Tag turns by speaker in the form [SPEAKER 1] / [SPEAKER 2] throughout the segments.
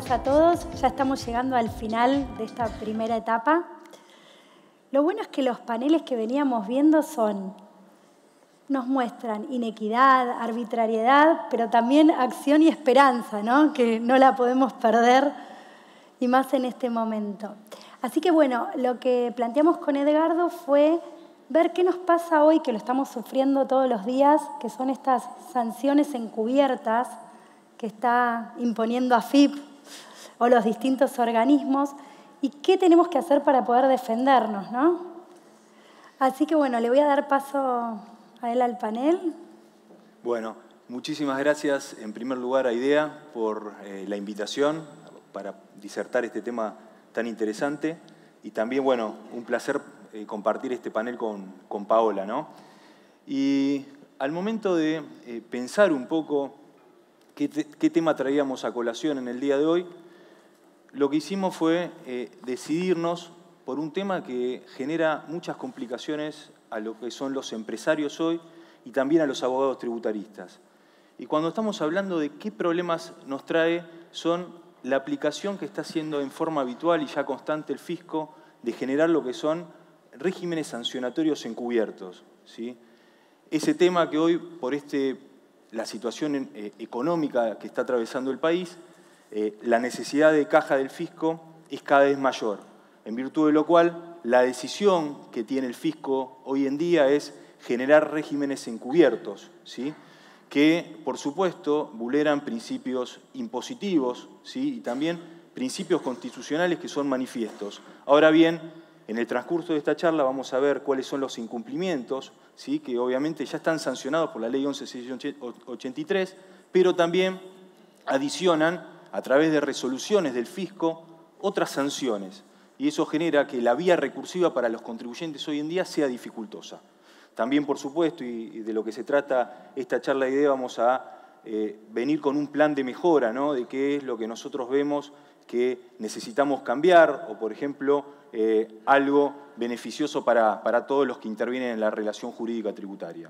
[SPEAKER 1] días a todos. Ya estamos llegando al final de esta primera etapa. Lo bueno es que los paneles que veníamos viendo nos muestran inequidad, arbitrariedad, pero también acción y esperanza, ¿no? Que no la podemos perder, y más en este momento. Así que bueno, lo que planteamos con Edgardo fue ver qué nos pasa hoy, que lo estamos sufriendo todos los días, que son estas sanciones encubiertas que está imponiendo AFIP o los distintos organismos, y qué tenemos que hacer para poder defendernos, ¿no? Así que bueno, le voy a dar paso a él al panel.
[SPEAKER 2] Bueno, muchísimas gracias en primer lugar a IDEA por la invitación para disertar este tema tan interesante, y también, bueno, un placer compartir este panel con Paola, ¿no? Y al momento de pensar un poco qué tema traíamos a colación en el día de hoy, lo que hicimos fue decidirnos por un tema que genera muchas complicaciones a lo que son los empresarios hoy y también a los abogados tributaristas. Y cuando estamos hablando de qué problemas nos trae, son la aplicación que está haciendo en forma habitual y ya constante el fisco de generar lo que son regímenes sancionatorios encubiertos, ¿sí? Ese tema que hoy, por la situación económica que está atravesando el país, la necesidad de caja del fisco es cada vez mayor, en virtud de lo cual la decisión que tiene el fisco hoy en día es generar regímenes encubiertos, ¿sí? Que, por supuesto, vulneran principios impositivos, ¿sí? Y también principios constitucionales que son manifiestos. Ahora bien, en el transcurso de esta charla vamos a ver cuáles son los incumplimientos, ¿sí? Que obviamente ya están sancionados por la Ley 11.683, pero también adicionan, a través de resoluciones del fisco, otras sanciones. Y eso genera que la vía recursiva para los contribuyentes hoy en día sea dificultosa. También, por supuesto, y de lo que se trata esta charla de IDEA, vamos a venir con un plan de mejora, ¿no? De qué es lo que nosotros vemos que necesitamos cambiar, o, por ejemplo, algo beneficioso para todos los que intervienen en la relación jurídica tributaria.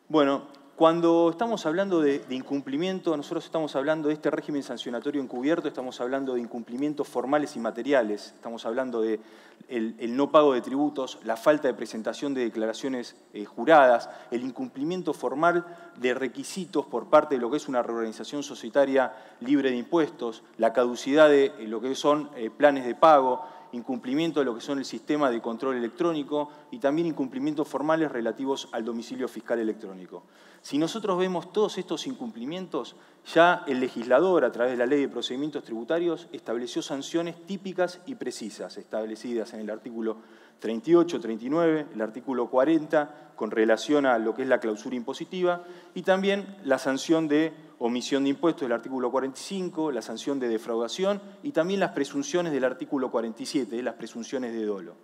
[SPEAKER 2] Bueno, cuando estamos hablando de incumplimiento, nosotros estamos hablando de este régimen sancionatorio encubierto, estamos hablando de incumplimientos formales y materiales, estamos hablando de el no pago de tributos, la falta de presentación de declaraciones juradas, el incumplimiento formal de requisitos por parte de lo que es una reorganización societaria libre de impuestos, la caducidad de lo que son planes de pago, incumplimiento de lo que son el sistema de control electrónico y también incumplimientos formales relativos al domicilio fiscal electrónico. Si nosotros vemos todos estos incumplimientos, ya el legislador, a través de la Ley de Procedimientos Tributarios, estableció sanciones típicas y precisas, establecidas en el artículo 38, 39, el artículo 40, con relación a lo que es la clausura impositiva, y también la sanción de omisión de impuestos del artículo 45, la sanción de defraudación y también las presunciones del artículo 47, las presunciones de dolo.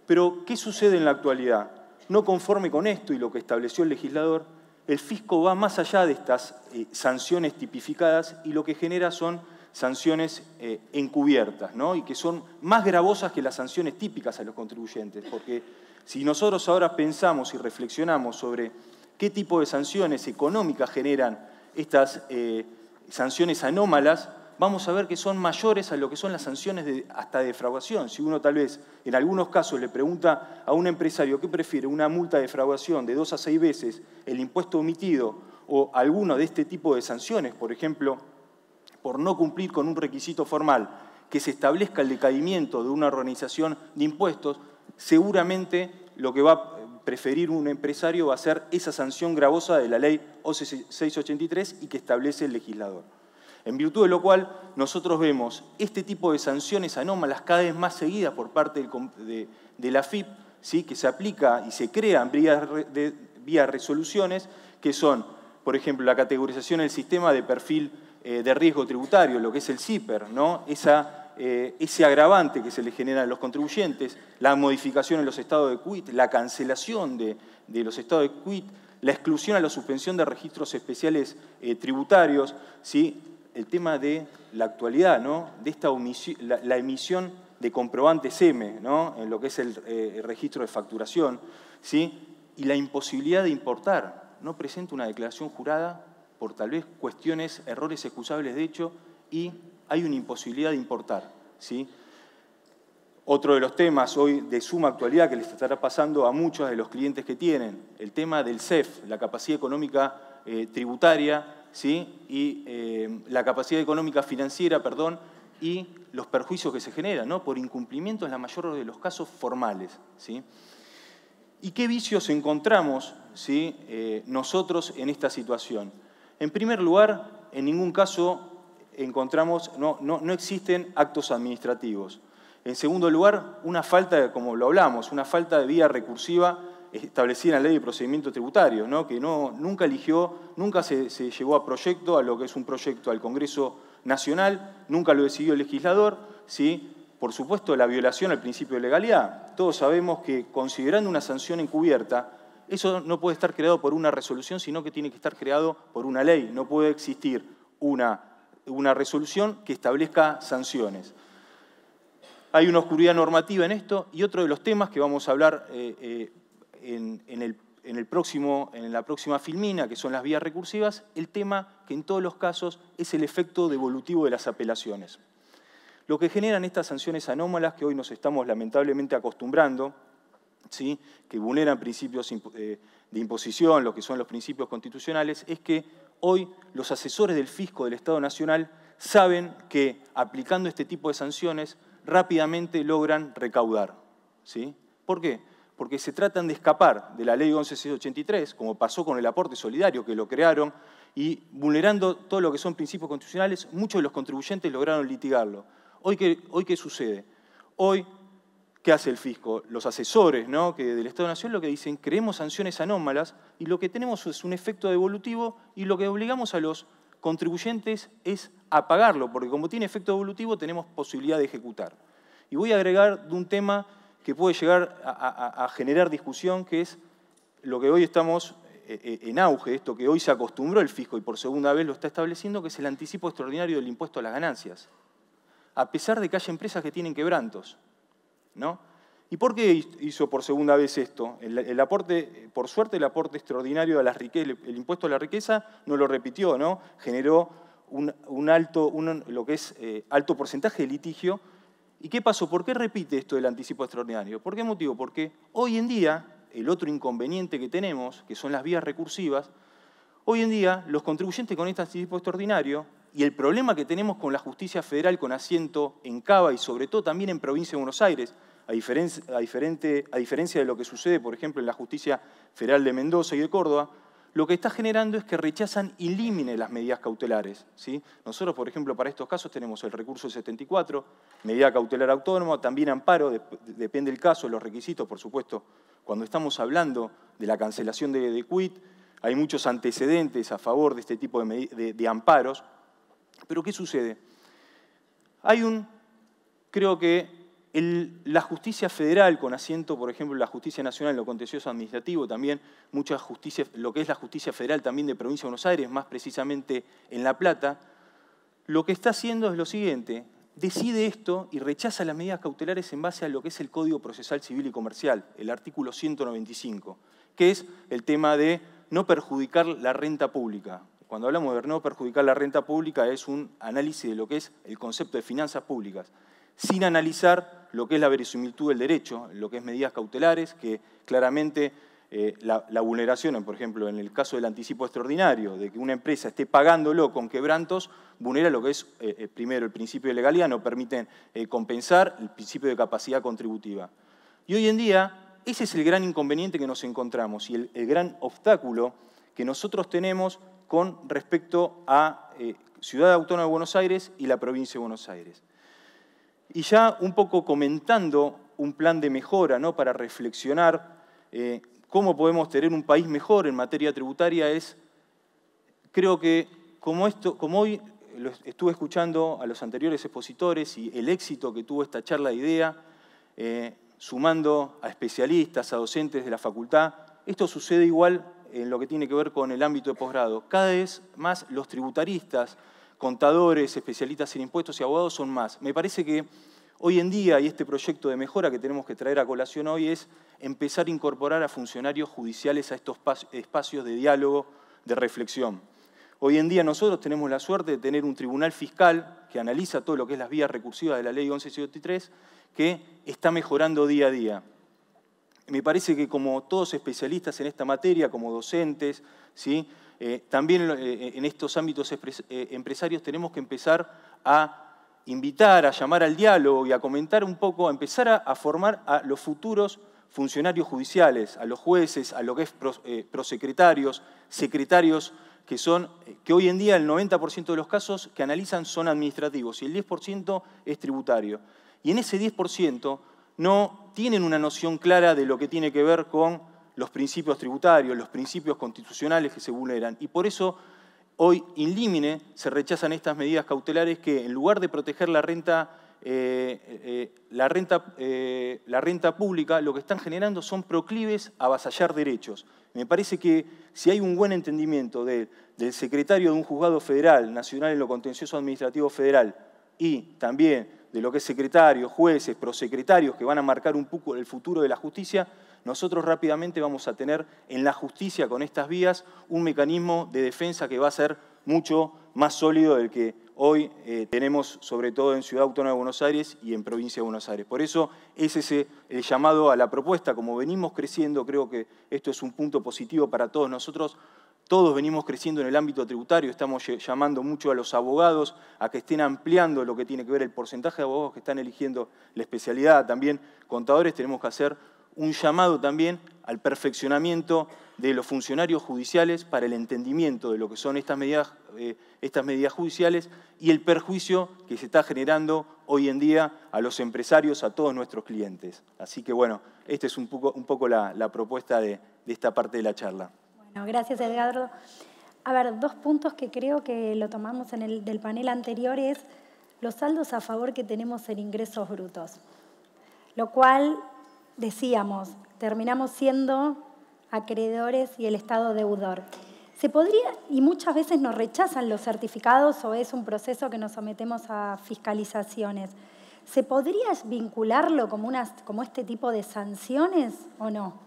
[SPEAKER 2] Pero, ¿qué sucede en la actualidad? No conforme con esto y lo que estableció el legislador, el fisco va más allá de estas sanciones tipificadas y lo que genera son sanciones encubiertas, ¿no? Y que son más gravosas que las sanciones típicas a los contribuyentes, porque si nosotros ahora pensamos y reflexionamos sobre qué tipo de sanciones económicas generan estas sanciones anómalas, vamos a ver que son mayores a lo que son las sanciones hasta de defraudación. Si uno tal vez en algunos casos le pregunta a un empresario qué prefiere, una multa de defraudación de 2 a 6 veces el impuesto omitido o alguno de este tipo de sanciones, por ejemplo, por no cumplir con un requisito formal que se establezca el decaimiento de una organización de impuestos, seguramente lo que va a preferir un empresario va a ser esa sanción gravosa de la Ley 11.683 y que establece el legislador. En virtud de lo cual, nosotros vemos este tipo de sanciones anómalas cada vez más seguidas por parte de la AFIP, ¿sí? Que se aplica y se crean vía resoluciones, que son, por ejemplo, la categorización del sistema de perfil de riesgo tributario, lo que es el CIPER, ¿no? Ese agravante que se le genera a los contribuyentes, la modificación en los estados de quit, la cancelación de los estados de quit, la exclusión a la suspensión de registros especiales tributarios, ¿sí? El tema de la actualidad, ¿no? De esta la emisión de comprobantes M, ¿no? En lo que es el registro de facturación, ¿sí? Y la imposibilidad de importar. No presenta una declaración jurada, por tal vez cuestiones, errores excusables de hecho, y hay una imposibilidad de importar, ¿sí? Otro de los temas hoy de suma actualidad que les estará pasando a muchos de los clientes que tienen, el tema del CEF, la capacidad económica tributaria, ¿sí? Y la capacidad económica financiera, perdón, y los perjuicios que se generan, ¿no? Por incumplimientos en la mayor de los casos formales, ¿sí? ¿Y qué vicios encontramos, ¿sí? Nosotros en esta situación? En primer lugar, en ningún caso encontramos, no existen actos administrativos. En segundo lugar, una falta, como lo hablamos, una falta de vía recursiva establecida en la Ley de Procedimientos Tributarios, ¿no? Que nunca se llevó a proyecto, a lo que es un proyecto al Congreso Nacional, nunca lo decidió el legislador, ¿sí? Por supuesto, la violación al principio de legalidad. Todos sabemos que, considerando una sanción encubierta, eso no puede estar creado por una resolución, sino que tiene que estar creado por una ley. No puede existir una resolución que establezca sanciones. Hay una oscuridad normativa en esto, y otro de los temas que vamos a hablar en la próxima filmina, que son las vías recursivas, el tema que en todos los casos es el efecto devolutivo de las apelaciones. Lo que generan estas sanciones anómalas que hoy nos estamos lamentablemente acostumbrando, ¿sí? Que vulneran principios de imposición, lo que son los principios constitucionales, es que hoy los asesores del fisco del Estado Nacional saben que aplicando este tipo de sanciones rápidamente logran recaudar, ¿sí? ¿Por qué? Porque se tratan de escapar de la Ley 11.683, como pasó con el aporte solidario, que lo crearon, y vulnerando todo lo que son principios constitucionales, muchos de los contribuyentes lograron litigarlo. Hoy ¿qué sucede? Hoy, ¿qué hace el fisco? Los asesores, ¿no? Del Estado Nacional lo que dicen, creemos sanciones anómalas, y lo que tenemos es un efecto devolutivo, y lo que obligamos a los contribuyentes es a pagarlo, porque como tiene efecto devolutivo tenemos posibilidad de ejecutar. Y voy a agregar de un tema que puede llegar a generar discusión, que es lo que hoy estamos en auge, esto que hoy se acostumbró el fisco y por segunda vez lo está estableciendo, que es el anticipo extraordinario del impuesto a las ganancias, a pesar de que haya empresas que tienen quebrantos, ¿no? ¿Y por qué hizo por segunda vez esto? El aporte, por suerte, el aporte extraordinario a las riquezas, el impuesto a la riqueza no lo repitió, ¿no? Generó lo que es alto porcentaje de litigio. ¿Y qué pasó? ¿Por qué repite esto del anticipo extraordinario? ¿Por qué motivo? Porque hoy en día, el otro inconveniente que tenemos, que son las vías recursivas, hoy en día los contribuyentes con este anticipo extraordinario y el problema que tenemos con la justicia federal con asiento en Cava y sobre todo también en Provincia de Buenos Aires, a diferencia de lo que sucede, por ejemplo, en la Justicia Federal de Mendoza y de Córdoba, lo que está generando es que rechazan in limine las medidas cautelares, ¿sí? Nosotros, por ejemplo, para estos casos tenemos el recurso 74, medida cautelar autónoma, también amparo, depende del caso, los requisitos, por supuesto. Cuando estamos hablando de la cancelación de quit, hay muchos antecedentes a favor de este tipo de amparos. Pero ¿qué sucede? Creo que la justicia federal, con asiento, por ejemplo, en la justicia nacional, en lo contencioso administrativo, también lo que es la justicia federal también de Provincia de Buenos Aires, más precisamente en La Plata, lo que está haciendo es lo siguiente, decide esto y rechaza las medidas cautelares en base a lo que es el Código Procesal Civil y Comercial, el artículo 195, que es el tema de no perjudicar la renta pública. Cuando hablamos de no perjudicar la renta pública es un análisis de lo que es el concepto de finanzas públicas, sin analizar lo que es la verosimilitud del derecho, lo que es medidas cautelares, que claramente la vulneración, por ejemplo, en el caso del anticipo extraordinario, de que una empresa esté pagándolo con quebrantos, vulnera lo que es, primero, el principio de legalidad, no permiten compensar el principio de capacidad contributiva. Y hoy en día, ese es el gran inconveniente que nos encontramos y el gran obstáculo que nosotros tenemos con respecto a Ciudad Autónoma de Buenos Aires y la Provincia de Buenos Aires. Y ya un poco comentando un plan de mejora, ¿no? Para reflexionar cómo podemos tener un país mejor en materia tributaria creo que como hoy estuve escuchando a los anteriores expositores y el éxito que tuvo esta charla de idea, sumando a especialistas, a docentes de la facultad, esto sucede igual en lo que tiene que ver con el ámbito de posgrado. Cada vez más los tributaristas, contadores, especialistas en impuestos y abogados son más. Me parece que hoy en día, y este proyecto de mejora que tenemos que traer a colación hoy, es empezar a incorporar a funcionarios judiciales a estos espacios de diálogo, de reflexión. Hoy en día nosotros tenemos la suerte de tener un tribunal fiscal que analiza todo lo que es las vías recursivas de la Ley 1173, que está mejorando día a día. Me parece que como todos especialistas en esta materia, como docentes, ¿sí? También en estos ámbitos empresarios tenemos que empezar a invitar, a llamar al diálogo y a comentar un poco, a empezar a formar a los futuros funcionarios judiciales, a los jueces, a lo que es prosecretarios, secretarios, que hoy en día el 90% de los casos que analizan son administrativos y el 10% es tributario. Y en ese 10% no tienen una noción clara de lo que tiene que ver con los principios tributarios, los principios constitucionales que se vulneran. Y por eso hoy, in limine, se rechazan estas medidas cautelares que, en lugar de proteger la renta pública, lo que están generando son proclives a avasallar derechos. Me parece que si hay un buen entendimiento del secretario de un juzgado federal, nacional en lo contencioso administrativo federal, y también de lo que es secretarios, jueces, prosecretarios, que van a marcar un poco el futuro de la justicia, nosotros rápidamente vamos a tener en la justicia, con estas vías, un mecanismo de defensa que va a ser mucho más sólido del que hoy tenemos, sobre todo en Ciudad Autónoma de Buenos Aires y en Provincia de Buenos Aires. Por eso es el llamado a la propuesta. Como venimos creciendo, creo que esto es un punto positivo para todos nosotros. Todos venimos creciendo en el ámbito tributario, estamos llamando mucho a los abogados a que estén ampliando lo que tiene que ver el porcentaje de abogados que están eligiendo la especialidad. También contadores tenemos que hacer un llamado también al perfeccionamiento de los funcionarios judiciales para el entendimiento de lo que son estas medidas judiciales y el perjuicio que se está generando hoy en día a los empresarios, a todos nuestros clientes. Así que bueno, esta es un poco la propuesta de esta parte de la charla.
[SPEAKER 1] Bueno, gracias, Edgardo. A ver, dos puntos que creo que lo tomamos del panel anterior es los saldos a favor que tenemos en ingresos brutos, lo cual, decíamos, terminamos siendo acreedores y el Estado deudor. ¿Se podría, y muchas veces nos rechazan los certificados o es un proceso que nos sometemos a fiscalizaciones, ¿se podría vincularlo como este tipo de sanciones o no?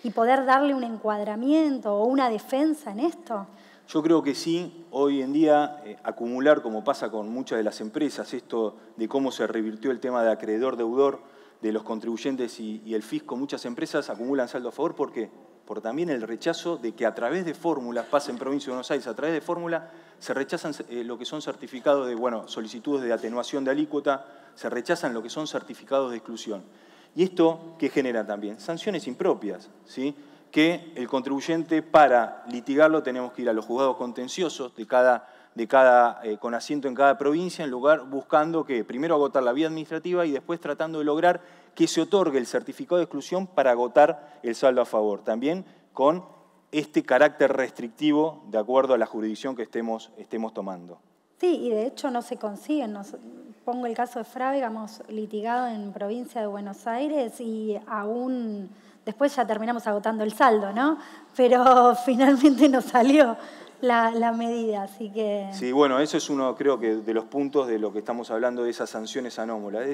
[SPEAKER 1] ¿Y poder darle un encuadramiento o una defensa en esto?
[SPEAKER 2] Yo creo que sí. Hoy en día acumular, como pasa con muchas de las empresas, esto de cómo se revirtió el tema de acreedor-deudor, de los contribuyentes y el fisco, muchas empresas acumulan saldo a favor. ¿Por qué? Por también el rechazo de que a través de fórmulas, pasa en Provincia de Buenos Aires, a través de fórmula se rechazan lo que son certificados de, solicitudes de atenuación de alícuota, se rechazan lo que son certificados de exclusión. Y esto, ¿qué genera también? Sanciones impropias, ¿sí? Que el contribuyente, para litigarlo, tenemos que ir a los juzgados contenciosos con asiento en cada provincia, en lugar buscando que primero agotar la vía administrativa y después tratando de lograr que se otorgue el certificado de exclusión para agotar el saldo a favor. También con este carácter restrictivo de acuerdo a la jurisdicción que estemos tomando.
[SPEAKER 1] Sí, y de hecho no se consiguen. Pongo el caso de Frávega, hemos litigado en Provincia de Buenos Aires y aún después ya terminamos agotando el saldo, ¿no? Pero finalmente nos salió la medida, así que... Sí,
[SPEAKER 2] bueno, eso es uno, creo que, de los puntos de lo que estamos hablando, de esas sanciones anómalas, de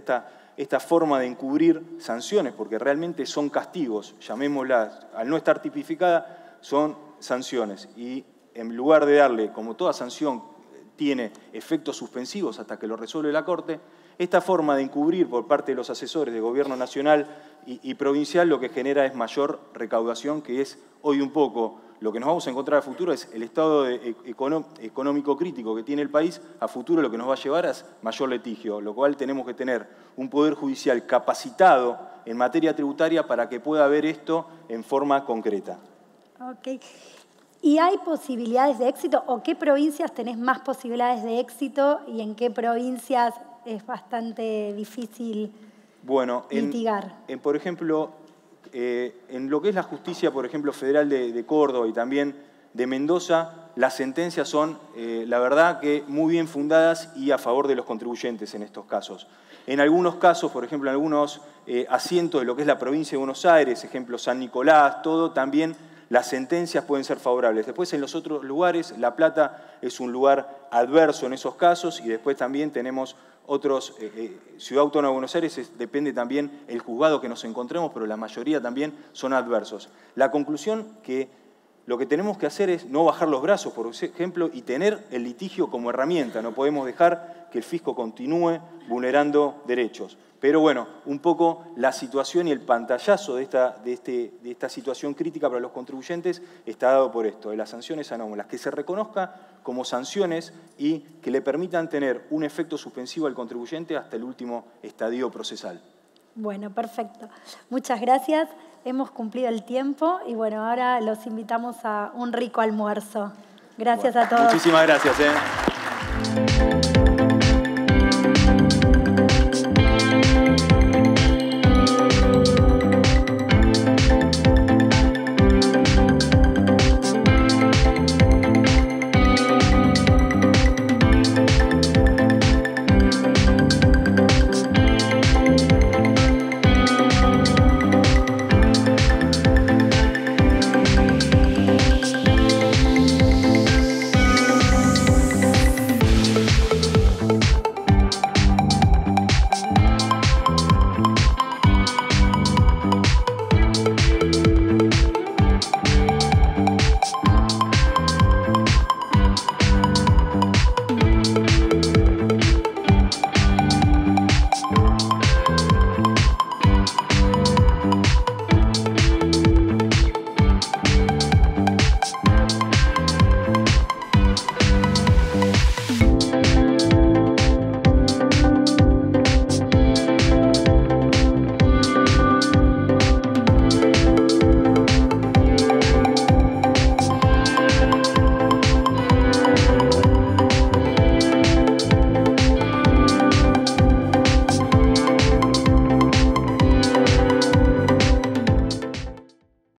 [SPEAKER 2] esta forma de encubrir sanciones, porque realmente son castigos, llamémoslas, al no estar tipificadas, son sanciones. Y en lugar de darle, como toda sanción tiene efectos suspensivos hasta que lo resuelve la Corte, esta forma de encubrir por parte de los asesores de gobierno nacional y provincial lo que genera es mayor recaudación, que es hoy un poco lo que nos vamos a encontrar a futuro, es el estado económico crítico que tiene el país. A futuro lo que nos va a llevar es mayor litigio, lo cual tenemos que tener un poder judicial capacitado en materia tributaria para que pueda ver esto en forma concreta.
[SPEAKER 1] Ok. ¿Y hay posibilidades de éxito? ¿O qué provincias tenés más posibilidades de éxito y en qué provincias es bastante difícil litigar?
[SPEAKER 2] Por ejemplo, en lo que es la justicia, por ejemplo, federal de Córdoba y también de Mendoza, las sentencias son, la verdad, que muy bien fundadas y a favor de los contribuyentes en estos casos. En algunos casos, por ejemplo, en algunos asientos de lo que es la provincia de Buenos Aires, ejemplo San Nicolás, todo, también las sentencias pueden ser favorables. Después, en los otros lugares, La Plata es un lugar adverso en esos casos y después también tenemos otros, Ciudad Autónoma de Buenos Aires, depende también el juzgado que nos encontremos, pero la mayoría también son adversos. La conclusión que lo que tenemos que hacer es no bajar los brazos, por ejemplo, y tener el litigio como herramienta. No podemos dejar que el fisco continúe vulnerando derechos. Pero bueno, un poco la situación y el pantallazo de esta situación crítica para los contribuyentes está dado por esto, de las sanciones anómalas, que se reconozca como sanciones y que le permitan tener un efecto suspensivo al contribuyente hasta el último estadio procesal.
[SPEAKER 1] Bueno, perfecto. Muchas gracias. Hemos cumplido el tiempo y bueno, ahora los invitamos a un rico almuerzo. Gracias a todos.
[SPEAKER 2] Muchísimas gracias.